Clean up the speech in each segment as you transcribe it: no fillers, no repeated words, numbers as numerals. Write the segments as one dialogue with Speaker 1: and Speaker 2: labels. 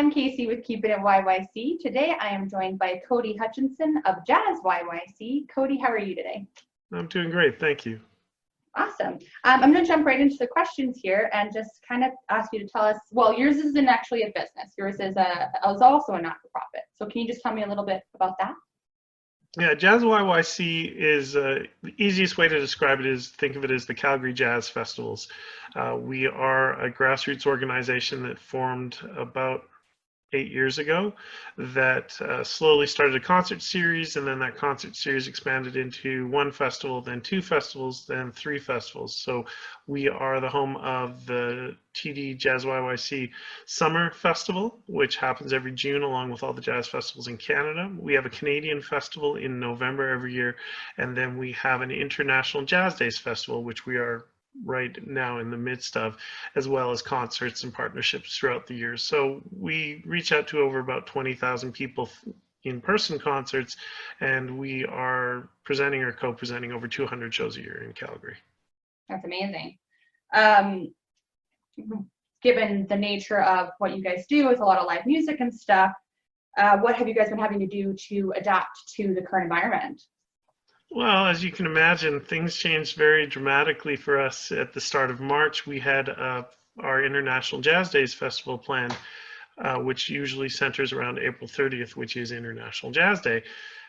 Speaker 1: I'm Casey with Keeping It YYC. Today I am joined by Kodi Hutchinson of JazzYYC. Kodi, how are you today?
Speaker 2: I'm doing great, thank you.
Speaker 1: Awesome. I'm going to jump right into the questions here and just kind of ask you to tell us, well, yours isn't actually a business. Yours is also a not-for-profit. So can you just tell me a little bit about that?
Speaker 2: Yeah, JazzYYC is the easiest way to describe it is think of it as the Calgary Jazz Festivals. We are a grassroots organization that formed about 8 years ago that slowly started a concert series, and then that concert series expanded into one festival, then two festivals, then three festivals. So we are the home of the TD JazzYYC Summer Festival, which happens every June along with all the jazz festivals in Canada. We have a Canadian festival in November every year, and then we have an International Jazz Days Festival, which we are right now in the midst of, as well as concerts and partnerships throughout the year. So we reach out to over about 20,000 people in-person concerts, and we are presenting or co-presenting over 200 shows a year in Calgary.
Speaker 1: That's amazing. Given the nature of what you guys do with a lot of live music and stuff, what have you guys been having to do to adapt to the current environment?
Speaker 2: Well, as you can imagine, things changed very dramatically for us at the start of March. We had our International Jazz Days Festival planned, which usually centers around April 30th, which is International Jazz Day.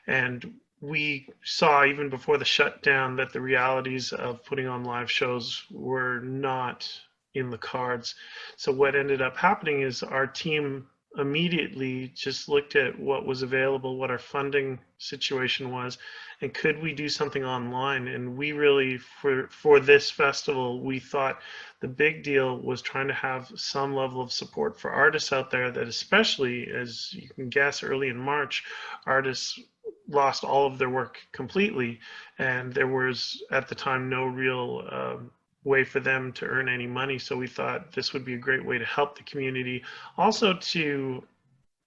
Speaker 2: And we saw even before the shutdown that the realities of putting on live shows were not in the cards. So what ended up happening is our team immediately just looked at what was available, what our funding situation was, and could we do something online. And we really, for this festival, we thought the big deal was trying to have some level of support for artists out there that, especially as you can guess, early in March, artists lost all of their work completely, and there was at the time no real way for them to earn any money. So we thought this would be a great way to help the community, also to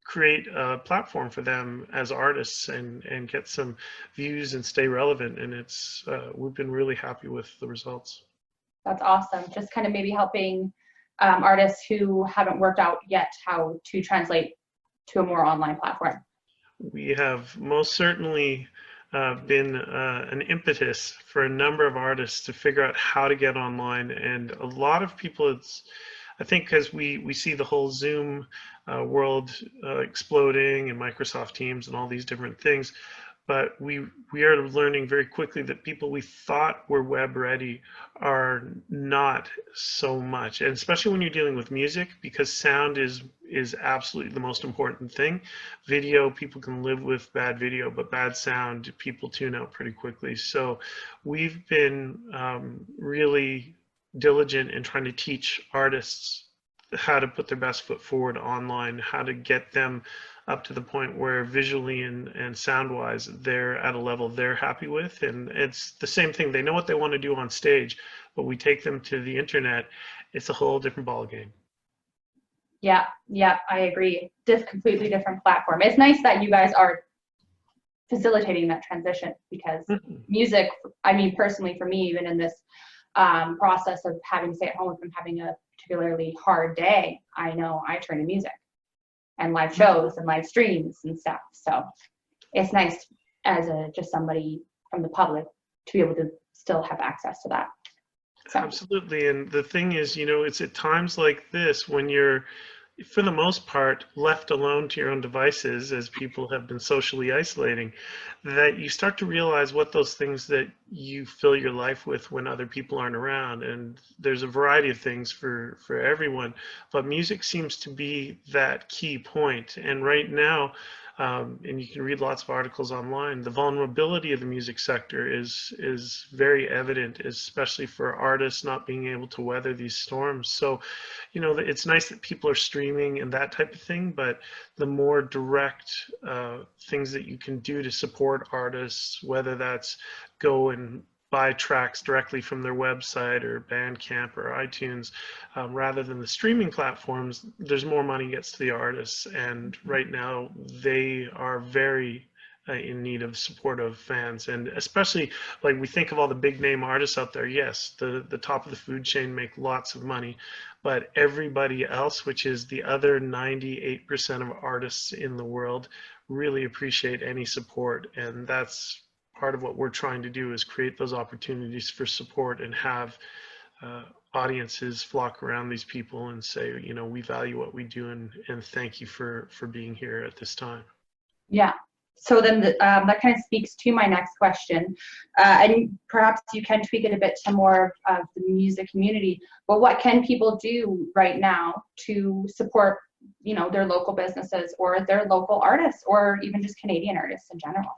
Speaker 2: create a platform for them as artists and get some views and stay relevant. And it's we've been really happy with the results.
Speaker 1: That's awesome. Just kind of maybe helping artists who haven't worked out yet how to translate to a more online platform.
Speaker 2: We have most certainly been an impetus for a number of artists to figure out how to get online. And a lot of people, I think because we see the whole Zoom world exploding and Microsoft Teams and all these different things, but we are learning very quickly that people we thought were web ready are not so much, and especially when you're dealing with music, because sound is absolutely the most important thing. Video, people can live with bad video, but bad sound, people tune out pretty quickly. So we've been really diligent in trying to teach artists how to put their best foot forward online, how to get them up to the point where visually and sound wise they're at a level they're happy with. And it's the same thing, they know what they want to do on stage, but we take them to the internet, it's a whole different ball game.
Speaker 1: Yeah, I agree. Completely different platform. It's nice that you guys are facilitating that transition, because music, I mean, personally for me, even in this process of having to stay at home and having a particularly hard day, I know I turn to music and live shows and live streams and stuff. So it's nice as just somebody from the public to be able to still have access to that. So.
Speaker 2: Absolutely. And the thing is, you know, it's at times like this when you're, for the most part, left alone to your own devices, as people have been socially isolating, that you start to realize what those things that you fill your life with when other people aren't around. And there's a variety of things for everyone, but music seems to be that key point. And right now, and you can read lots of articles online, the vulnerability of the music sector is very evident, especially for artists not being able to weather these storms. So, you know, it's nice that people are streaming and that type of thing, but the more direct things that you can do to support artists, whether that's go and buy tracks directly from their website or Bandcamp or iTunes, rather than the streaming platforms, there's more money gets to the artists. And right now they are very in need of supportive fans. And especially, like, we think of all the big name artists out there. Yes, the top of the food chain make lots of money, but everybody else, which is the other 98% of artists in the world, really appreciate any support. And that's part of what we're trying to do, is create those opportunities for support and have uh, audiences flock around these people and say, you know, we value what we do, and thank you for being here at this time.
Speaker 1: Yeah. So then that kind of speaks to my next question, and perhaps you can tweak it a bit to more of the music community. But what can people do right now to support, you know, their local businesses or their local artists, or even just Canadian artists in general?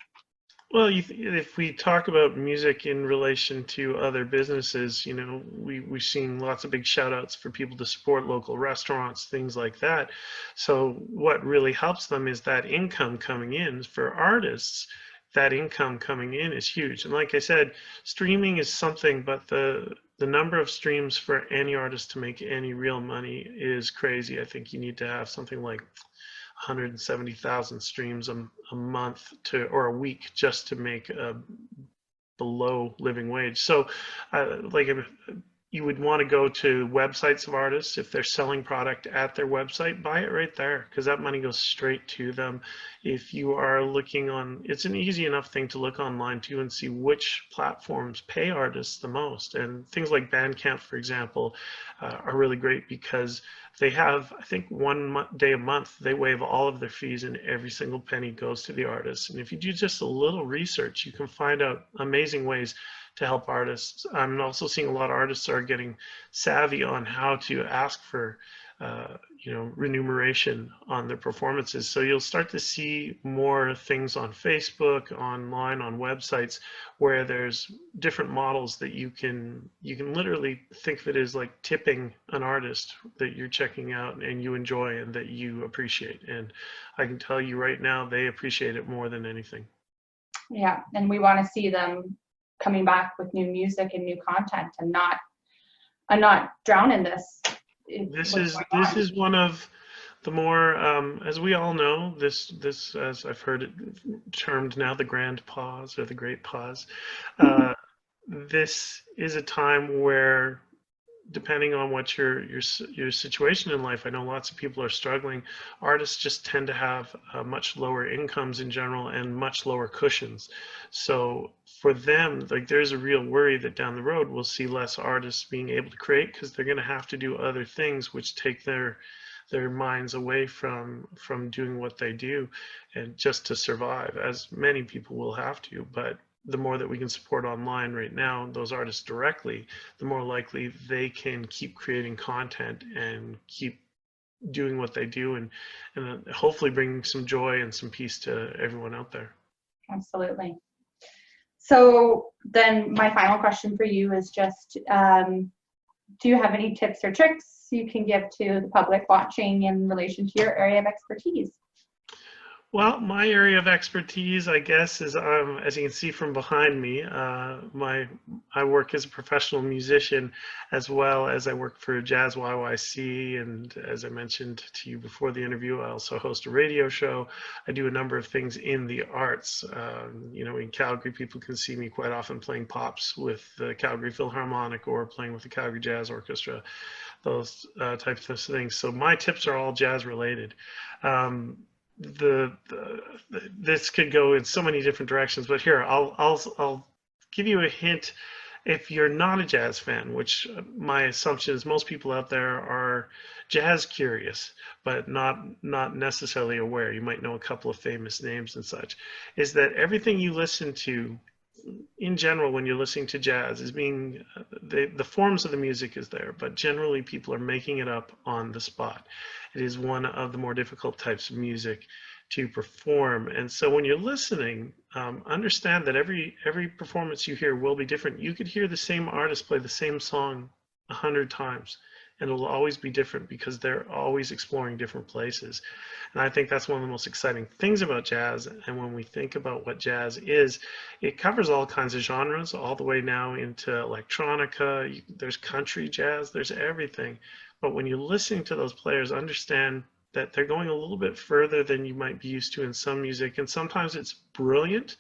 Speaker 2: Well, if we talk about music in relation to other businesses, you know, we've seen lots of big shout outs for people to support local restaurants, things like that. So what really helps them is that income coming in. For artists, that income coming in is huge. And like I said, streaming is something, but the number of streams for any artist to make any real money is crazy. I think you need to have something like 170,000 streams a month or a week just to make below living wage. So like you would want to go to websites of artists. If they're selling product at their website, buy it right there, because that money goes straight to them. If you are looking on, it's an easy enough thing to look online too and see which platforms pay artists the most. And things like Bandcamp, for example, are really great because they have, I think, one day a month, they waive all of their fees and every single penny goes to the artist. And if you do just a little research, you can find out amazing ways to help artists. I'm also seeing a lot of artists are getting savvy on how to ask for, you know, remuneration on their performances. So you'll start to see more things on Facebook, online, on websites, where there's different models that you can literally think of it as like tipping an artist that you're checking out and you enjoy and that you appreciate. And I can tell you right now, they appreciate it more than anything.
Speaker 1: Yeah, and we want to see them coming back with new music and new content, and not drown in this.
Speaker 2: This is one of the more, as we all know, this as I've heard it termed now, the grand pause or the great pause. This is a time where, depending on what your situation in life, I know lots of people are struggling. Artists just tend to have much lower incomes in general and much lower cushions. So for them, like, there's a real worry that down the road we'll see less artists being able to create, because they're going to have to do other things which take their minds away from doing what they do, and just to survive, as many people will have to. But the more that we can support online right now, those artists directly, the more likely they can keep creating content and keep doing what they do, and hopefully bring some joy and some peace to everyone out there.
Speaker 1: Absolutely. So then my final question for you is just, do you have any tips or tricks you can give to the public watching in relation to your area of expertise?
Speaker 2: Well, my area of expertise, I guess, is, as you can see from behind me, I work as a professional musician, as well as I work for JazzYYC, and as I mentioned to you before the interview, I also host a radio show. I do a number of things in the arts. You know, in Calgary, people can see me quite often playing pops with the Calgary Philharmonic or playing with the Calgary Jazz Orchestra, those types of things. So my tips are all jazz related. This could go in so many different directions, but here I'll give you a hint. If you're not a jazz fan, which my assumption is most people out there are jazz curious, but not necessarily aware, you might know a couple of famous names and such, is that everything you listen to in general when you're listening to jazz is being, the forms of the music is there, but generally people are making it up on the spot. It is one of the more difficult types of music to perform. And so when you're listening, understand that every performance you hear will be different. You could hear the same artist play the same song 100 times, and it'll always be different because they're always exploring different places. And I think that's one of the most exciting things about jazz. And when we think about what jazz is, it covers all kinds of genres, all the way now into electronica. There's country jazz, there's everything. But when you're listening to those players, understand that they're going a little bit further than you might be used to in some music, and sometimes it's brilliant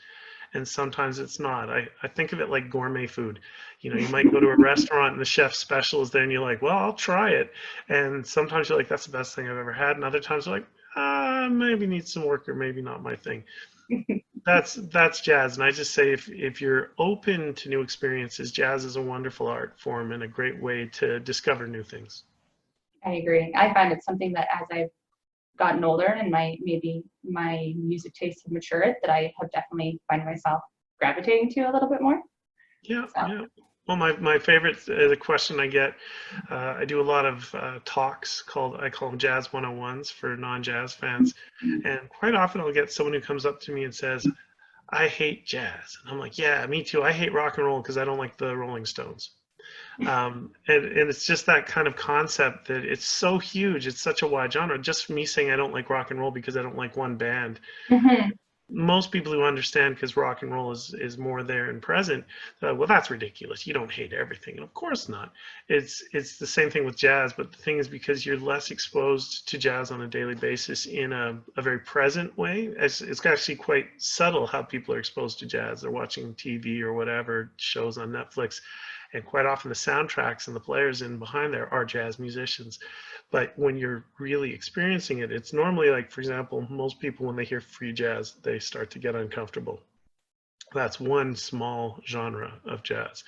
Speaker 2: and sometimes it's not. I think of it like gourmet food. You know, you might go to a restaurant and the chef's special is there and you're like, well, I'll try it. And sometimes you're like, that's the best thing I've ever had. And other times you're like, maybe needs some work or maybe not my thing. That's jazz. And I just say if you're open to new experiences, jazz is a wonderful art form and a great way to discover new things.
Speaker 1: I agree. I find it's something that as I've gotten older and maybe my music tastes have matured, that I have definitely find myself gravitating to a little bit more.
Speaker 2: Yeah,
Speaker 1: So.
Speaker 2: yeah. Well, my favorite, the question I get, I do a lot of talks I call them Jazz 101s for non-jazz fans. And quite often I'll get someone who comes up to me and says, I hate jazz. And I'm like, yeah, me too. I hate rock and roll because I don't like the Rolling Stones. And it's just that kind of concept that it's so huge. It's such a wide genre. Just me saying I don't like rock and roll because I don't like one band.
Speaker 1: Mm-hmm.
Speaker 2: Most people who understand, because rock and roll is more there and present, well, that's ridiculous. You don't hate everything. And of course not. It's the same thing with jazz, but the thing is, because you're less exposed to jazz on a daily basis in a very present way, it's actually quite subtle how people are exposed to jazz. They're watching TV or whatever, shows on Netflix, and quite often the soundtracks and the players in behind there are jazz musicians. But when you're really experiencing it, it's normally like, for example, most people, when they hear free jazz, they start to get uncomfortable. That's one small genre of jazz.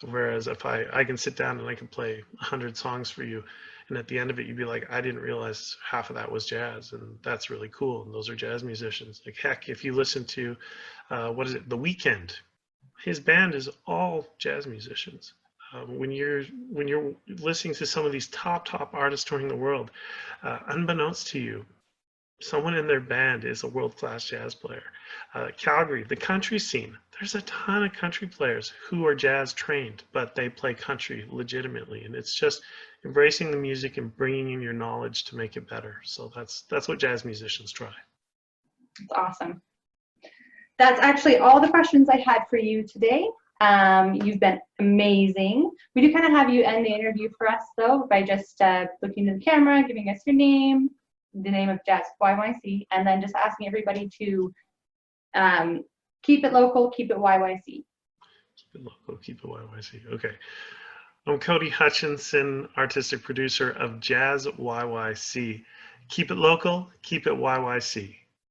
Speaker 2: Whereas if I can sit down and I can play 100 songs for you, and at the end of it, you'd be like, I didn't realize half of that was jazz, and that's really cool. And those are jazz musicians. Like, heck, if you listen to, The Weeknd, his band is all jazz musicians. When you're listening to some of these top artists touring the world, unbeknownst to you, someone in their band is a world-class jazz player. Calgary, the country scene, there's a ton of country players who are jazz trained, but they play country legitimately, and it's just embracing the music and bringing in your knowledge to make it better. So that's what jazz musicians try.
Speaker 1: That's awesome. That's actually all the questions I had for you today. You've been amazing. We do kind of have you end the interview for us, though, by just looking to the camera, giving us your name, the name of JazzYYC, and then just asking everybody to keep it local, keep it YYC.
Speaker 2: Keep it local, keep it YYC. Okay. I'm Kodi Hutchinson, artistic producer of JazzYYC. Keep it local, keep it YYC.